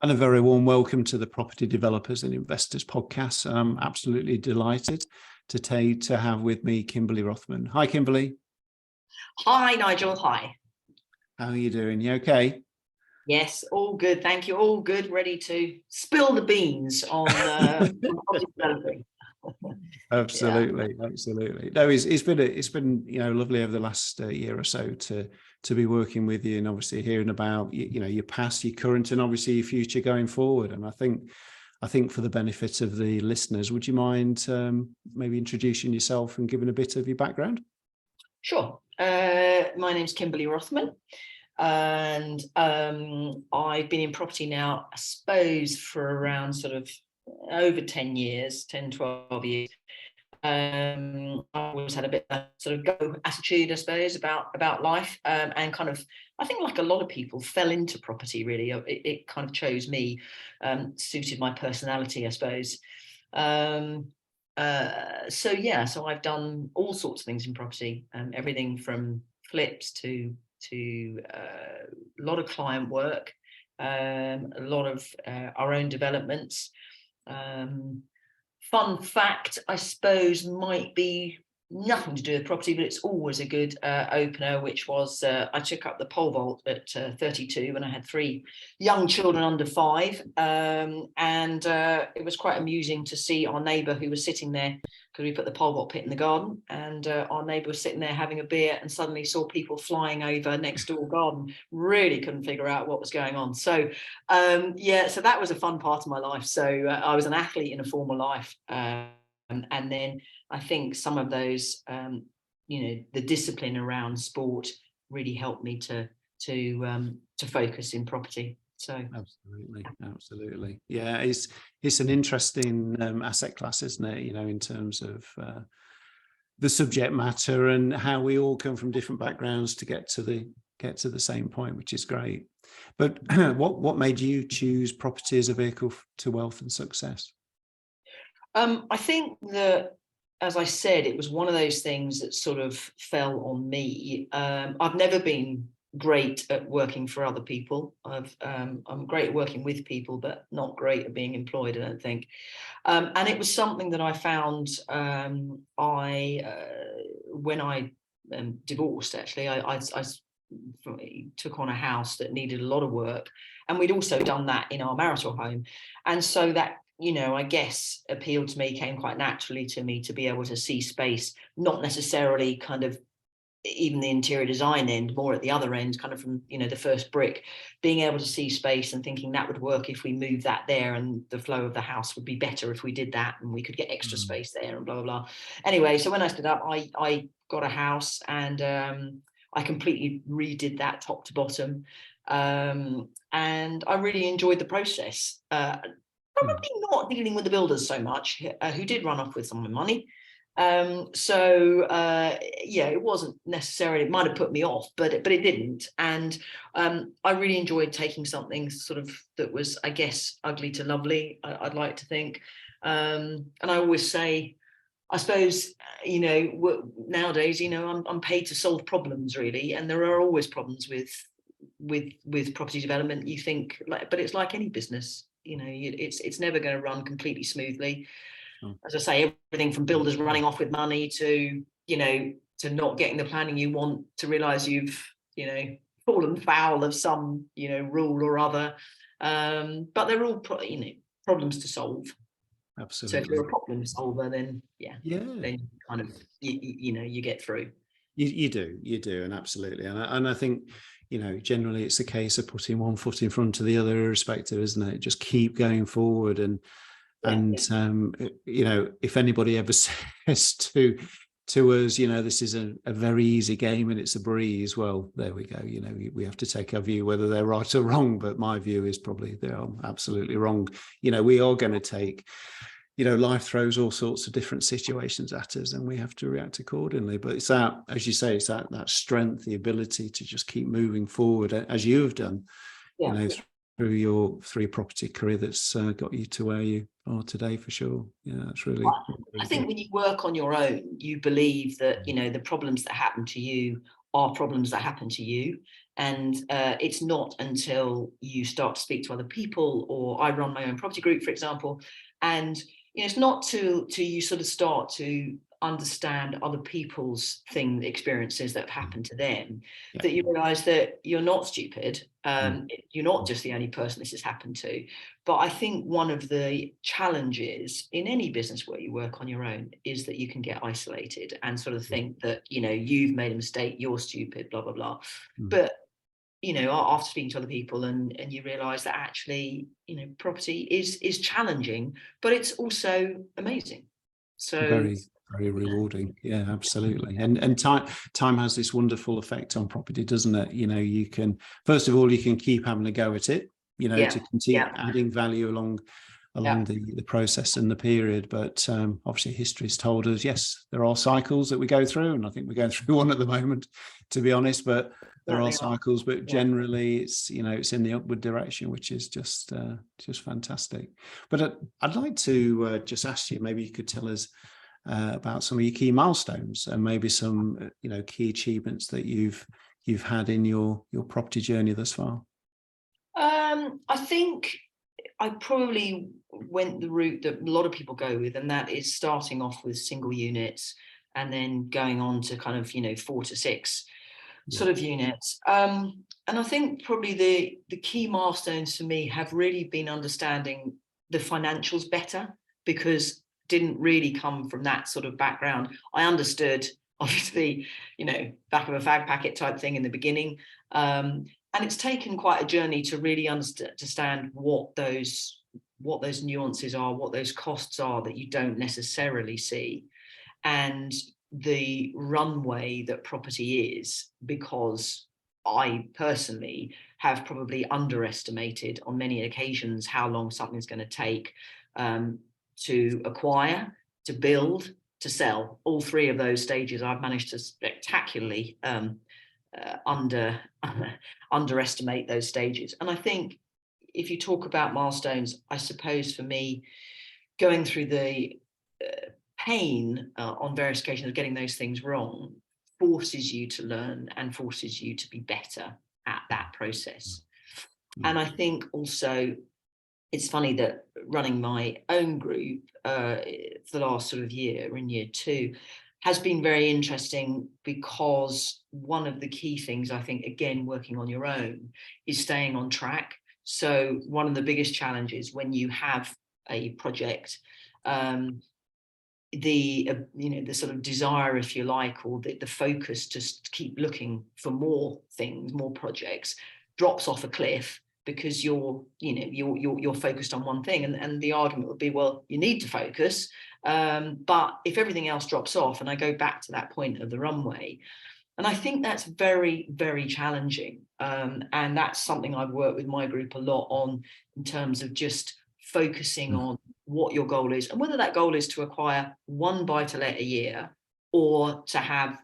And a very warm welcome to the Property Developers and Investors podcast. I'm absolutely delighted to have with me Kimberly Rothman. Hi, Kimberly. Hi, Nigel. Hi. How are you doing? You okay? Yes, all good. Thank you. All good. Ready to spill the beans on property developing. Absolutely, absolutely. No, it's been lovely over the last year or so to be working with you, and obviously hearing about your past, your current, and obviously your future going forward. And I think for the benefit of the listeners, would you mind maybe introducing yourself and giving a bit of your background? Sure. My name's Kimberly Rothman, and I've been in property now, I suppose, for around sort of over 10 years, 10, 12 years. I always had a bit of a sort of go attitude, I suppose, about life, and kind of, I think, like a lot of people, fell into property. Really, it kind of chose me, suited my personality, I suppose. So I've done all sorts of things in property, everything from flips to a lot of client work, a lot of our own developments. Fun fact, I suppose, might be nothing to do with property, but it's always a good opener, which was I took up the pole vault at 32 when I had 3 young children under 5, and it was quite amusing to see our neighbour who was sitting there, because we put the pole vault pit in the garden, and our neighbour was sitting there having a beer and suddenly saw people flying over next door garden. Really couldn't figure out what was going on. So so that was a fun part of my life. So I was an athlete in a former life, and then I think some of those, the discipline around sport really helped me to focus in property. So absolutely, yeah. It's an interesting asset class, isn't it? In terms of the subject matter and how we all come from different backgrounds to get to the same point, which is great. But what made you choose property as a vehicle to wealth and success? I think that, as I said, it was one of those things that sort of fell on me. I've never been great at working for other people. I'm great at working with people, but not great at being employed, I don't think. And it was something that I found when I divorced, actually. I took on a house that needed a lot of work, and we'd also done that in our marital home. And so that, I guess, appealed to me, came quite naturally to me, to be able to see space, not necessarily kind of even the interior design end, more at the other end, kind of from, the first brick, being able to see space and thinking that would work if we moved that there, and the flow of the house would be better if we did that, and we could get extra space there, and blah, blah, blah. Anyway, so when I stood up, I got a house, and I completely redid that top to bottom. And I really enjoyed the process. Probably not dealing with the builders so much, who did run off with some of my money. It wasn't necessarily, it might have put me off, but it didn't. And I really enjoyed taking something sort of that was, I guess, ugly to lovely, I'd like to think. And I always say, I suppose, nowadays, I'm paid to solve problems, really, and there are always problems with property development. You think, but it's like any business, it's never going to run completely smoothly. As I say, everything from builders running off with money to to not getting the planning you want, to realise you've fallen foul of some rule or other. But they're all problems to solve. Absolutely. So if you're a problem solver, then then kind of you get through. You do, and absolutely, and I think generally it's a case of putting one foot in front of the other, irrespective, isn't it? Just keep going forward, and if anybody ever says to us, this is a very easy game and it's a breeze, well, there we go. We have to take our view whether they're right or wrong, but my view is probably they are absolutely wrong. We are going to take, life throws all sorts of different situations at us, and we have to react accordingly. But it's that, as you say, it's that strength, the ability to just keep moving forward, as you have done, through your 3 property career, that's got you to where you are today, for sure. Yeah, that's really I think when you work on your own, you believe that the problems that happen to you are problems that happen to you, And it's not until you start to speak to other people, or I run my own property group, for example, and it's not till you sort of start to understand other people's experiences that have happened to them, that you realize that you're not stupid. You're not just the only person this has happened to. But I think one of the challenges in any business where you work on your own is that you can get isolated and sort of think that, you've made a mistake, you're stupid, blah, blah, blah. But after speaking to other people, and you realize that actually, property is challenging, but it's also amazing. So very, very rewarding. Yeah, absolutely. And time has this wonderful effect on property, doesn't it? You can, first of all, you can keep having a go at it, to continue adding value along the process and the period. But obviously history's told us, yes, there are cycles that we go through, and I think we're going through one at the moment, to be honest, but there are cycles, but generally it's it's in the upward direction, which is just fantastic. But I'd like to just ask you, maybe you could tell us about some of your key milestones and maybe some key achievements that you've had in your property journey thus far. I think I probably went the route that a lot of people go with, and that is starting off with single units and then going on to kind of 4 to 6 sort of units. And I think probably the key milestones for me have really been understanding the financials better, because didn't really come from that sort of background. I understood, obviously, back of a fag packet type thing in the beginning. And it's taken quite a journey to really understand what those nuances are, what those costs are that you don't necessarily see, and the runway that property is, because I personally have probably underestimated on many occasions how long something's going to take to acquire, to build, to sell. All three of those stages I've managed to spectacularly underestimate those stages. And I think if you talk about milestones, I suppose for me, going through the pain on various occasions of getting those things wrong forces you to learn and forces you to be better at that process. And I think also it's funny that running my own group for the last sort of year, in year 2, has been very interesting, because one of the key things, I think, again, working on your own, is staying on track. So one of the biggest challenges when you have a project, the sort of desire, if you like, or the focus to keep looking for more things, more projects, drops off a cliff, because you're focused on one thing. And the argument would be, well, you need to focus, but if everything else drops off, and I go back to that point of the runway, and I think that's very, very challenging. And that's something I've worked with my group a lot on, in terms of just focusing on what your goal is, and whether that goal is to acquire 1 buy-to-let a year, or to have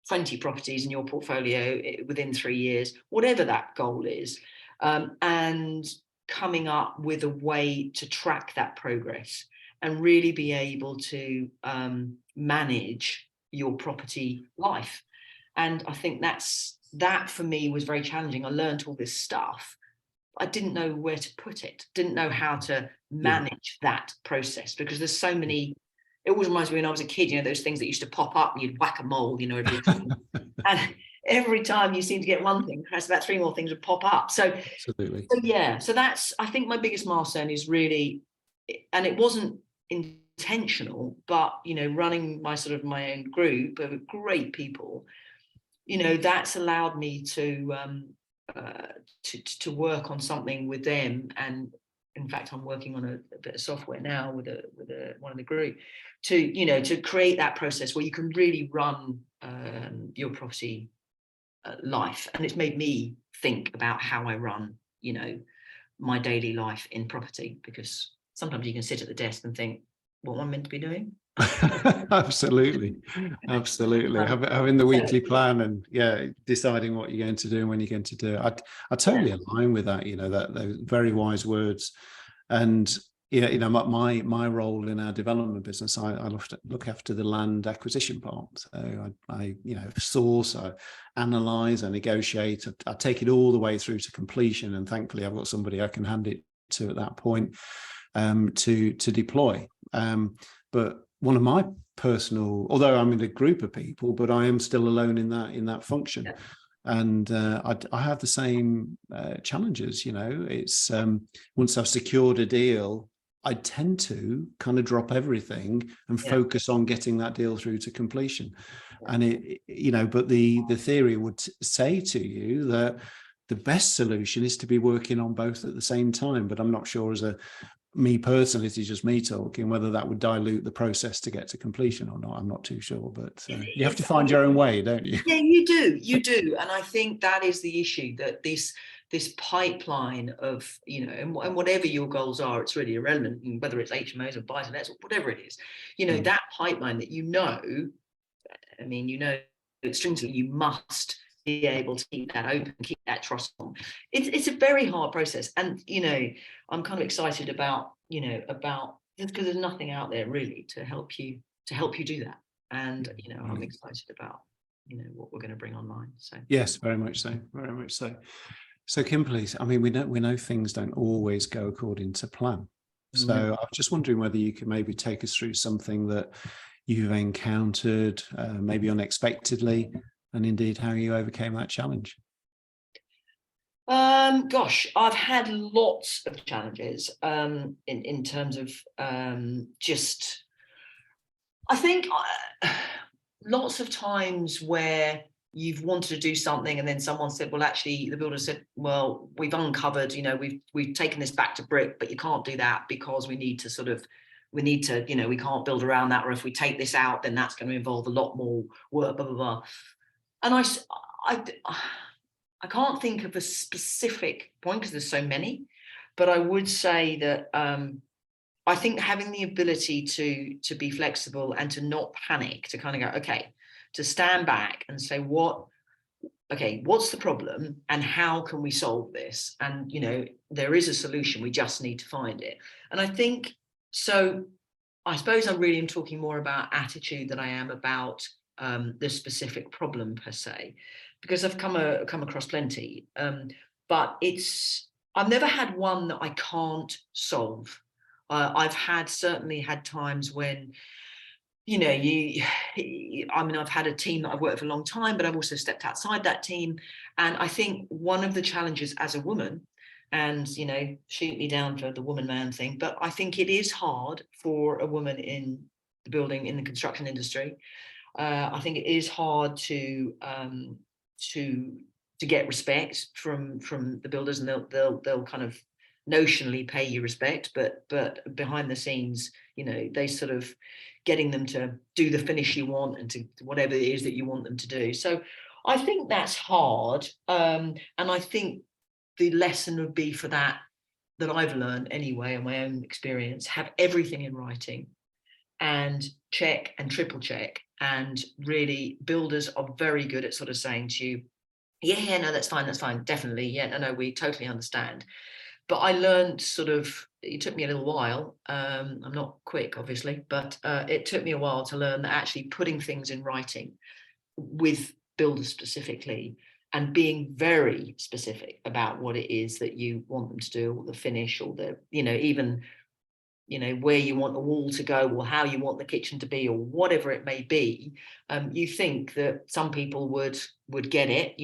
20 properties in your portfolio within 3 years, whatever that goal is, and coming up with a way to track that progress and really be able to manage your property life. And I think that for me was very challenging. I learned all this stuff. I didn't know where to put it, didn't know how to manage that process, because there's so many. It always reminds me when I was a kid, those things that used to pop up and you'd whack a mole, every time. And every time you seem to get one thing, perhaps about 3 more things would pop up. So, absolutely. So that's, I think, my biggest milestone is really, and it wasn't intentional, but, running my own group of great people, that's allowed me to work on something with them. And in fact, I'm working on a bit of software now with one of the group to create that process where you can really run your property life. And it's made me think about how I run, my daily life in property, because sometimes you can sit at the desk and think, what am I meant to be doing? Absolutely. Having the weekly plan and deciding what you're going to do and when you're going to do it. I totally align with that. That those very wise words. And Yeah, my role in our development business, I look after the land acquisition part. So I source, I analyze, I negotiate, I take it all the way through to completion, and thankfully I've got somebody I can hand it to at that point to deploy. But one of my personal, although I'm in a group of people, but I am still alone in that function. Yeah. And I have the same challenges. It's once I've secured a deal, I tend to kind of drop everything and focus on getting that deal through to completion. And but the theory would say to you that the best solution is to be working on both at the same time. But I'm not sure, as me personally, this is just me talking, whether that would dilute the process to get to completion or not. I'm not too sure, but you have to find your own way, don't you? Yeah, you do. And I think that is the issue, that this pipeline of, and whatever your goals are, it's really irrelevant, whether it's HMOs or buy-to-lets or whatever it is, that pipeline that instinctively you must be able to keep that open, keep that trust on. It's a very hard process. And, I'm kind of excited about because there's nothing out there really to help you do that. And, I'm excited about, what we're going to bring online. So yes, very much so. Very much so. So Kimberly, we know things don't always go according to plan. So I was just wondering whether you could maybe take us through something that you've encountered, maybe unexpectedly, and indeed how you overcame that challenge. Gosh, I've had lots of challenges in terms of just, I think lots of times where you've wanted to do something and then someone said, well, actually, the builder said, well, we've uncovered, we've taken this back to brick, but you can't do that because we need to, we can't build around that. Or if we take this out, then that's going to involve a lot more work, blah, blah, blah. And I can't think of a specific point because there's so many, but I would say that I think having the ability to be flexible and to not panic, to kind of go, okay, to stand back and say, what's the problem and how can we solve this? And, there is a solution, we just need to find it. And I think, so I suppose I'm really talking more about attitude than I am about the specific problem per se, because I've come across plenty, but I've never had one that I can't solve. I've certainly had times when, I've had a team that I've worked with for a long time, but I've also stepped outside that team. And I think one of the challenges as a woman, and, shoot me down for the woman man thing, but I think it is hard for a woman in the construction industry. I think it is hard to get respect from the builders, and they'll kind of notionally pay you respect, but behind the scenes, they sort of getting them to do the finish you want and to whatever it is that you want them to do. So I think that's hard. And I think the lesson would be for that I've learned anyway, in my own experience, have everything in writing and check and triple check. And really, builders are very good at sort of saying to you, yeah, no, that's fine, definitely, yeah, no, we totally understand. But I learned it took me a little while. I'm not quick, obviously, but it took me a while to learn that actually putting things in writing with builders specifically and being very specific about what it is that you want them to do, or the finish, or the, even, where you want the wall to go, or how you want the kitchen to be, or whatever it may be. You think that some people would get it,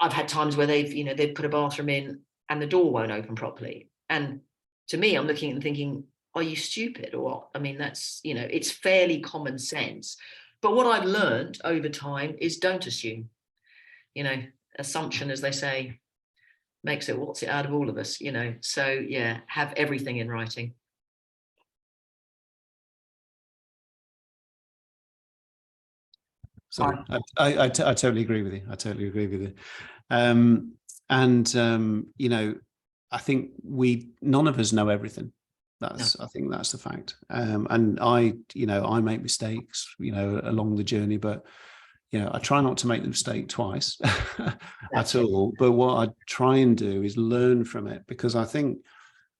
I've had times where they've put a bathroom in and the door won't open properly. And to me, I'm looking and thinking, are you stupid or what? That's, it's fairly common sense. But what I've learned over time is don't assume, assumption, as they say, makes it what's it out of all of us, So yeah, have everything in writing. So I totally agree with you. I think none of us know everything. I think that's the fact. And I make mistakes, along the journey, but I try not to make the mistake twice at all. But what I try and do is learn from it, because I think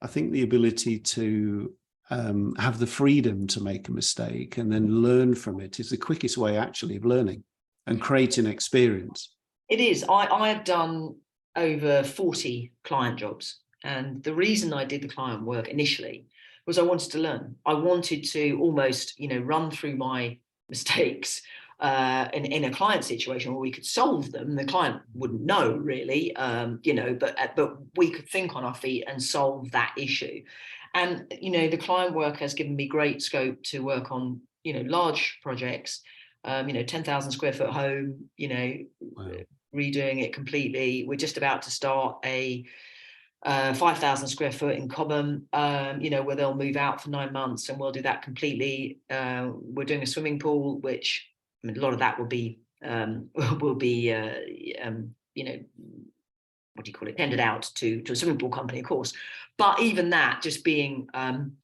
I think the ability to have the freedom to make a mistake and then learn from it is the quickest way actually of learning and creating experience. It is. I have done over 40 client jobs. And the reason I did the client work initially was I wanted to learn. I wanted to almost, run through my mistakes in a client situation where we could solve them. The client wouldn't know really, but we could think on our feet and solve that issue. And, the client work has given me great scope to work on, large projects, 10,000 square foot home, Wow. redoing it completely. We're just about to start a 5,000 square foot in Cobham, where they'll move out for 9 months, and we'll do that completely. We're doing a swimming pool, which a lot of that will be what do you call it, tendered out to a swimming pool company, of course. But even that, just being on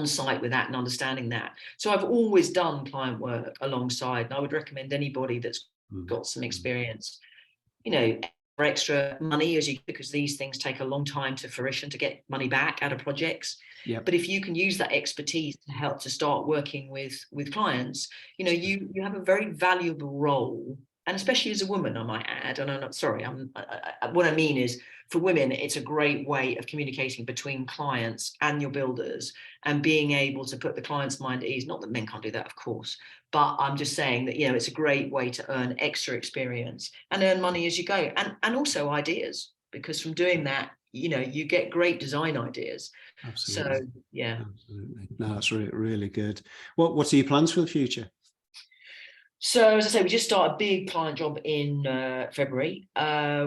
site with that and understanding that. So I've always done client work alongside, and I would recommend anybody that's got some experience, for extra money because these things take a long time to fruition, to get money back out of projects. Yeah. But if you can use that expertise to help to start working with clients, you have a very valuable role. And especially as a woman, I might add, and I'm not sorry, what I mean is, for women, it's a great way of communicating between clients and your builders and being able to put the client's mind at ease. Not that men can't do that, of course, but I'm just saying that, it's a great way to earn extra experience and earn money as you go, and also ideas, because from doing that, you get great design ideas. Absolutely. So, yeah. Absolutely. No, that's really, really good. What are your plans for the future? So, as I say, we just started a big client job in February.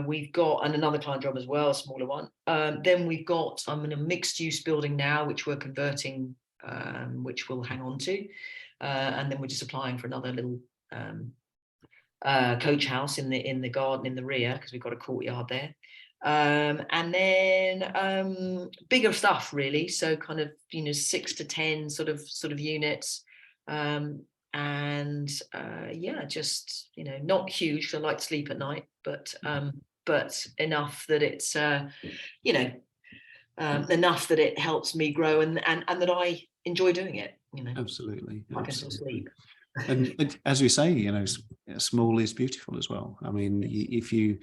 We've got another client job as well, a smaller one. Then we've got, I'm in a mixed use building now, which we're converting, which we'll hang on to. And then we're just applying for another little coach house in the garden in the rear, because we've got a courtyard there. And then bigger stuff really. So kind of, 6 to 10 sort of units. And just not huge, so I like to sleep at night, but enough that it's enough that it helps me grow and that I enjoy doing it. Absolutely. I can still sleep. And as we say, small is beautiful as well. I mean, if you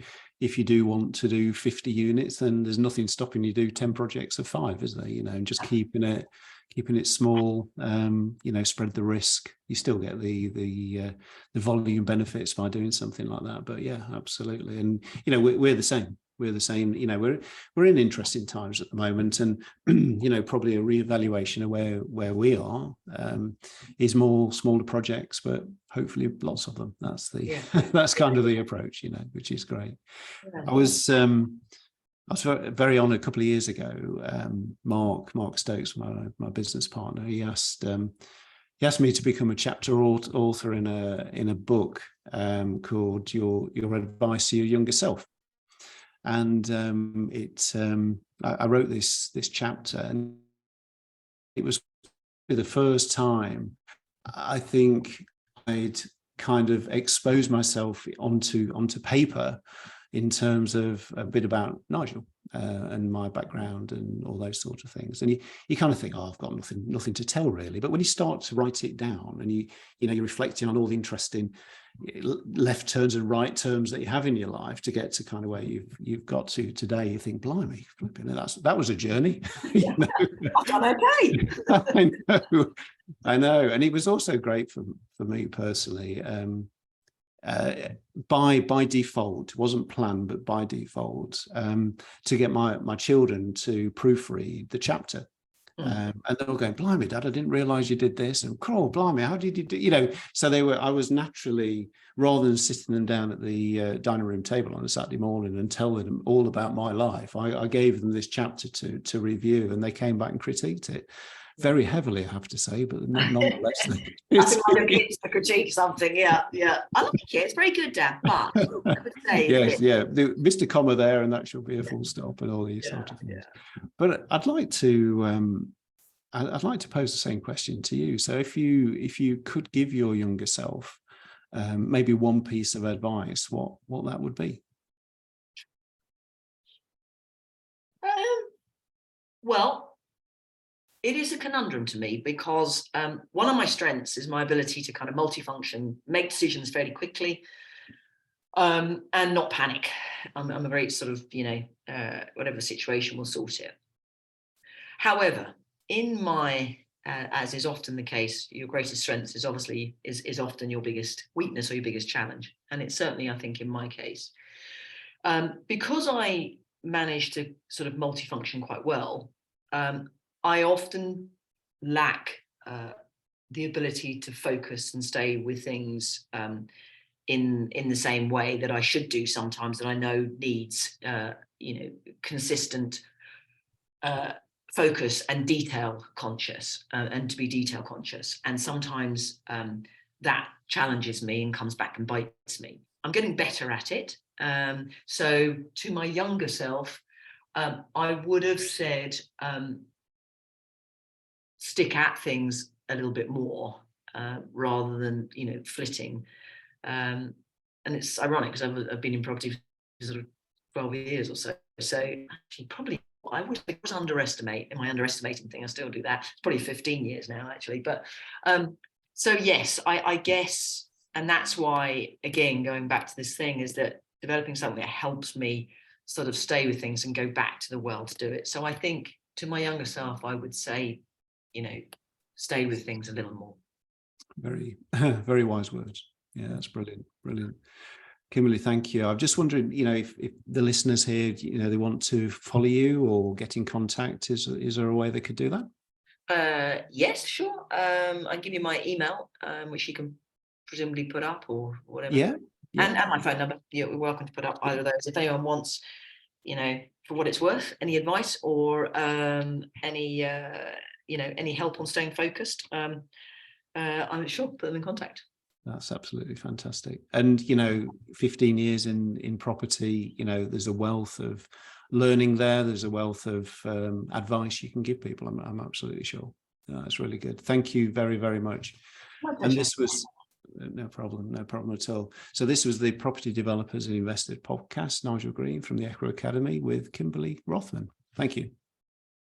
do want to do 50 units, then there's nothing stopping you do 10 projects of 5, is there? And just keeping it small, spread the risk. You still get the volume benefits by doing something like that. But yeah, absolutely. And we're the same. We're the same. We're in interesting times at the moment, and probably a reevaluation of where we are is more smaller projects, but hopefully lots of them. That's that's kind of the approach, which is great. Yeah. I was very honoured a couple of years ago. Mark Stokes, my business partner, he asked me to become a chapter author in a book called Your Advice to Your Younger Self. And I wrote this chapter, and it was the first time I think I'd kind of exposed myself onto paper in terms of a bit about Nigel and my background and all those sort of things. And you kind of think, I've got nothing to tell really. But when you start to write it down and you're reflecting on all the interesting left turns and right turns that you have in your life to get to kind of where you've got to today, you think, blimey, that was a journey. I've done okay. I know. And it was also great for me personally. By default, it wasn't planned, but by default, to get my children to proofread the chapter. And they're all going, blimey, Dad, I didn't realize you did this. And oh, blimey, how did you do, so I was naturally, rather than sitting them down at the dining room table on a Saturday morning and tell them all about my life, I gave them this chapter to review, and they came back and critiqued it. Very heavily, I have to say, but nonetheless. I think my kids to critique something. Yeah. I like it. It's very good, Dad. But I would say, yes, Mr. Comma there, and that should be a full stop, and all these sort of things. Yeah. But I'd like to pose the same question to you. So, if you could give your younger self maybe one piece of advice, what that would be? Well, it is a conundrum to me because one of my strengths is my ability to kind of multifunction, make decisions fairly quickly, and not panic. I'm a very sort of, whatever the situation, will sort it. However, in my, as is often the case, your greatest strength is obviously is often your biggest weakness or your biggest challenge. And it's certainly, I think, in my case, because I manage to sort of multifunction quite well, I often lack the ability to focus and stay with things in the same way that I should do sometimes, that I know needs consistent focus and detail conscious, and to be detail conscious. And sometimes that challenges me and comes back and bites me. I'm getting better at it. So to my younger self, I would have said, stick at things a little bit more, rather than, flitting. And it's ironic because I've been in property for sort of 12 years or so. So actually, probably I was underestimating. Am I underestimating thing? I still do that. It's probably 15 years now, actually. But so yes, I guess, and that's why, again, going back to this thing, is that developing something that helps me sort of stay with things and go back to the well to do it. So I think to my younger self, I would say, stay with things a little more. Very, very wise words. Yeah, that's brilliant. Brilliant. Kimberly, thank you. I'm just wondering, if the listeners here, they want to follow you or get in contact, is there a way they could do that? Yes, sure. I can give you my email, which you can presumably put up or whatever. Yeah. And my phone number. You're welcome to put up either of those. If anyone wants, for what it's worth, any advice or any help on staying focused, I'm sure put them in contact. That's absolutely fantastic. And 15 years in property, there's a wealth of learning there. There's a wealth of advice you can give people. I'm absolutely sure. That's really good. Thank you very, very much. And this was no problem at all. So this was the Property Developers and Investors podcast. Nigel Greene from the Echo Academy with Kimberly Rothman. Thank you.